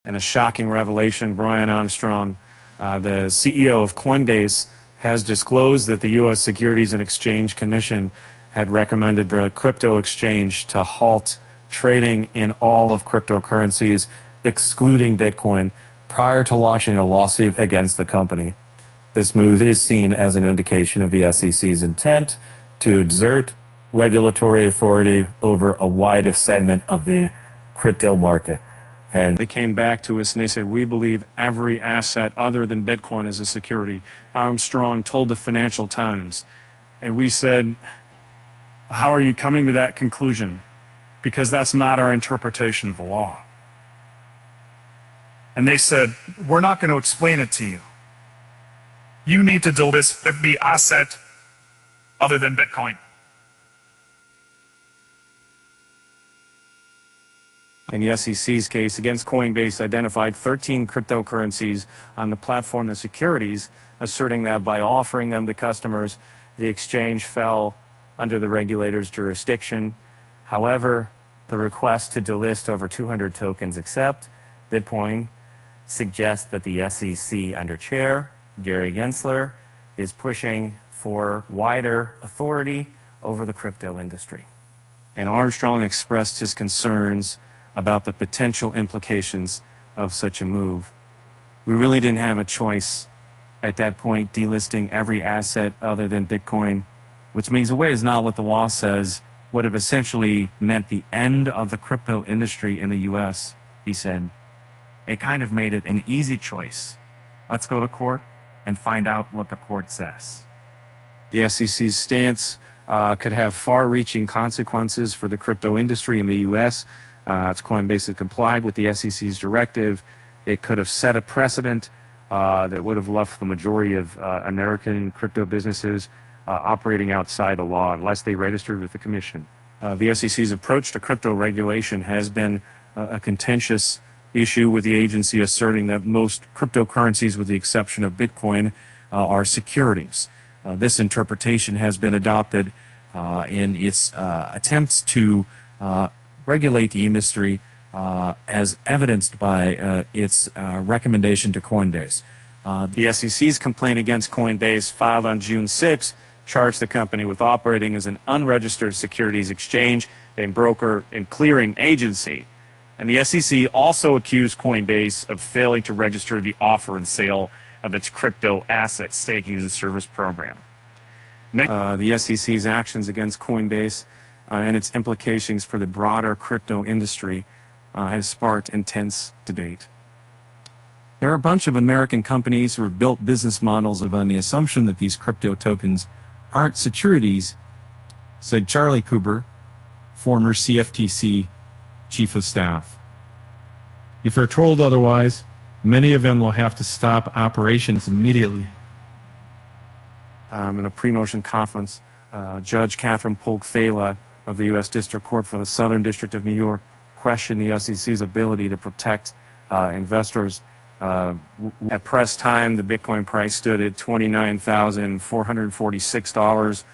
And a shocking revelation, Brian Armstrong, the CEO of Coinbase, has disclosed that the U.S. Securities and Exchange Commission had recommended the crypto exchange to halt trading in all of cryptocurrencies, excluding Bitcoin, prior to launching a lawsuit against the company. This move is seen as an indication of the SEC's intent to exert regulatory authority over a wide segment of the crypto market. And they came back to us and they said, we believe every asset other than Bitcoin is a security. Armstrong told the Financial Times. And we said, how are you coming to that conclusion? Because that's not our interpretation of the law. And they said, we're not going to explain it to you. You need to delist the asset other than Bitcoin. In the SEC's case against Coinbase, identified 13 cryptocurrencies on the platform as securities, asserting that by offering them to customers, the exchange fell under the regulator's jurisdiction. However, the request to delist over 200 tokens except Bitcoin suggests that the SEC under Chair Gary Gensler is pushing for wider authority over the crypto industry. And Armstrong expressed his concerns about the potential implications of such a move. We really didn't have a choice at that point, delisting every asset other than Bitcoin, which means a way is not what the law says, would have essentially meant the end of the crypto industry in the US, he said. It kind of made it an easy choice. Let's go to court and find out what the court says. The SEC's stance could have far-reaching consequences for the crypto industry in the US. If Coinbase had complied with the SEC's directive, it could have set a precedent that would have left the majority of American crypto businesses operating outside the law unless they registered with the Commission. The SEC's approach to crypto regulation has been a contentious issue, with the agency asserting that most cryptocurrencies, with the exception of Bitcoin, are securities. This interpretation has been adopted in its attempts to regulate the industry as evidenced by its recommendation to Coinbase. The SEC's complaint against Coinbase, filed on June 6, charged the company with operating as an unregistered securities exchange, a broker and clearing agency. And the SEC also accused Coinbase of failing to register the offer and sale of its crypto asset staking as a service program. The SEC's actions against Coinbase and its implications for the broader crypto industry has sparked intense debate. There are a bunch of American companies who have built business models on the assumption that these crypto tokens aren't securities, said Charlie Cooper, former CFTC Chief of Staff. If they're told otherwise, many of them will have to stop operations immediately. In a pre-motion conference, Judge Catherine Polk-Fela of the U.S. District Court for the Southern District of New York questioned the SEC's ability to protect investors. At press time, the Bitcoin price stood at $29,446.